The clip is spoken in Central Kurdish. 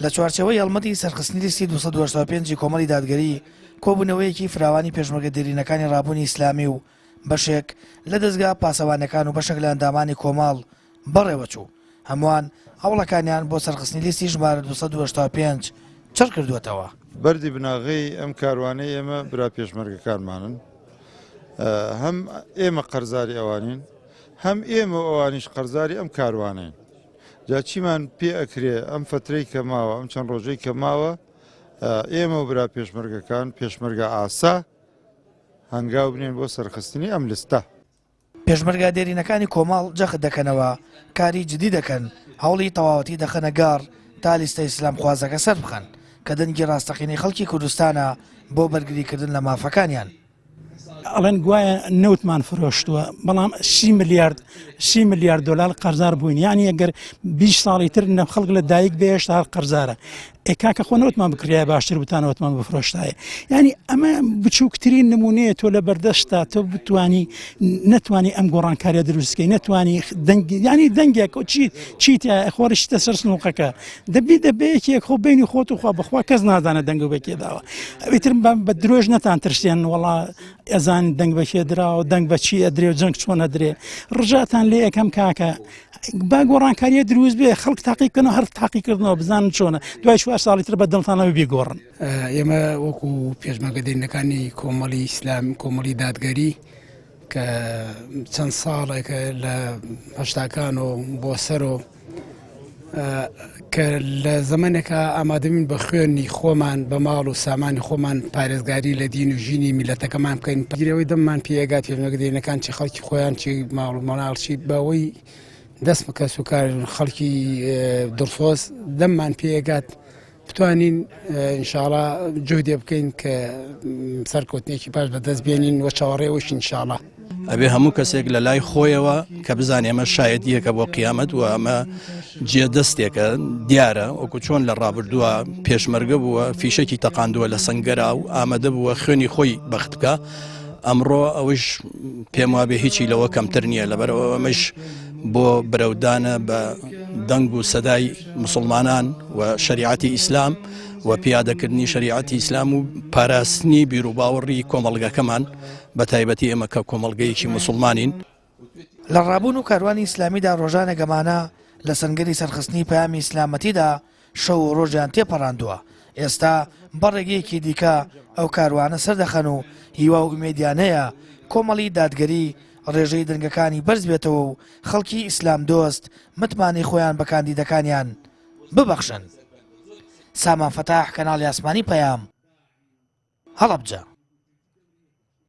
لە چوارچەوەی هەڵمەتی سەرخستنی لیستی 285 کۆمەڵی دادگەری کۆبوونەوەیەکی فراوانی پێشمەرگە دێرینەکانی ڕابوونی ئیسلامی و بەشێک لە دەستگا پاسەوانەکان و بەشێک لە ئەندامانی کۆماڵ بەڕێوەچوو هەمووان هەوڵەکانیان بۆ سەرخستنی لیستی ژمارە 285 چڕ کردوێتەوە. بەردی بناغی ئەم کاروانەی ئێمە برا پێشمەرگەکانمانن، هەم ئێمە قەرزاری ئەوانین، هەم ئێمە ئەوانیش قەرزاری ئەم کاروانین. جا چیمان پێ ئەکرێ ئەم فترەی کە ماوە، ئەم چەند ڕۆژەی کە ماوە، ئێمە و برا پێشمەرگەکان پێشمەرگە ئاسا هەنگاو بنێن بۆ سەرخستنی ئەم لستە. پێشمەرگە دێرینەکانی کۆماڵ جەخت دەکەنەوە، کاری جدی دەکەن، هەوڵی تەواوەتی دەخەنە گار تا لیستە ئیسلام خوازەکە سەر بخەن کە دەنگی ڕاستەقینەی خەڵکی کوردستانە بۆ بەرگریکردن لە مافەکانیان. ئەڵێن گوایە نەوتمان فرۆشتووە، بەڵام 30 میلیارد دلار قەرزار بووین، یعنی ئەگەر 20 ساڵی تر خەڵک لە دایک بێشتا هەر قەرزارە. کاکە خۆ نەوتمان بکرایە باشتر بتانەوەتمان بفرۆشتایە. یعنی ئەمە بچووکترین نمونەیە تۆ لە بەردەشتا تۆ بتانی نەتوانی ئەم گۆڕانکاریە دروستکەی، نەتوانی ینی دەنگێک چیتە خۆرشتە سەر سنووقەکە دەبێتێک خۆ بینی خۆت و خوا بخوا کەس نازانە دەنگ بەکێداوە. ئەویتر بە درۆژ نەتان ترسێن وڵا ئەزان دەنگ بەکێدراوە دەنگ بەچی ئەدرێ و جەنگ چۆن ئەدرێ ڕژاتان لێ یەکەم کاکە با گۆڕانکاریە دروست بێ خەڵک تاقیکردنەوە هەر تاقیکردنەوە بزانن چۆنە دوای 4 ساڵی تر بە دڵتانەوە بێگۆڕن. ئێمە وەکو پێشمەرگە دێرینەکانی کۆمەڵی ئیسلام کۆمەڵی دادگەری کە چەند ساڵێکە لە هەشتاکان و بۆ سەر کە لە زەمانێکە ئامادەبین بە خوێنی خۆمان بە ماڵ و سامانی خۆمان پارێزگاری لە دین و ژینی میلەتەکەمان بکەین. گیرەوەی دەممان پێگات پێشمەرگە دێرینەکان چی خەڵکی خۆیان چی ماڵ و مەناڵچی بەوەی دەست بکە سوکار خەڵکی دڵسۆز دەممان پێگات بتوانین ئینشاڵا جهدێ بکەین کە سەرکەوتنێکی پاش بەدەست بێنین وە چاوەڕێوەش ئینشاڵا. ئەبێ هەموو کەسێک لە لای خۆیەوە کە بزانێ ئەمە شایەتیەکە بۆ قیامەت و ئەمە جێدەستێکە دیارە وەکو چۆن لە ڕابردووە پێشمەرگە بووە فیشێکی تەقاندووە لە سنگەرا و ئامادە بووە خوێنی خۆی بەخت بکە. ئەمڕۆ ئەوش پێم وابێ هیچی لەوە کەمتر نییە، لەبەرەوە ئەمەش بۆ برەودانە بە دەنگ و سەدای مسلمانان و شریعەتی ئیسلام و پیادەکردنی شریعەتی ئیسلام و پاراستنی بیر و باوەڕی کۆمەڵگەکەمان بە تایبەتی ئێمە کە کۆمەڵگەیەکی مسلمانین. لە ڕابوون و کاروانی ئیسلامیدا ڕۆژانە گەمانە لە سەنگەری سەرخستنی پەیامی ئیسلامەتیدا شەو و ڕۆژیان تێپەڕاندووە. ئێستا بەڕێگەیەکی دیکە ئەو کاروانە سەردەخەن و هیوا و ئومێدیانەیە کۆمەڵی دادگەری ڕێژەی دەنگەکانی بەرز بێتەوە و خەڵکی ئیسلام دۆست متمانی خۆیان بە کاندیدەکانیان ببەخشن. سامان فەتاح، کەناڵی ئاسمانی پەیام، هەڵەبجە.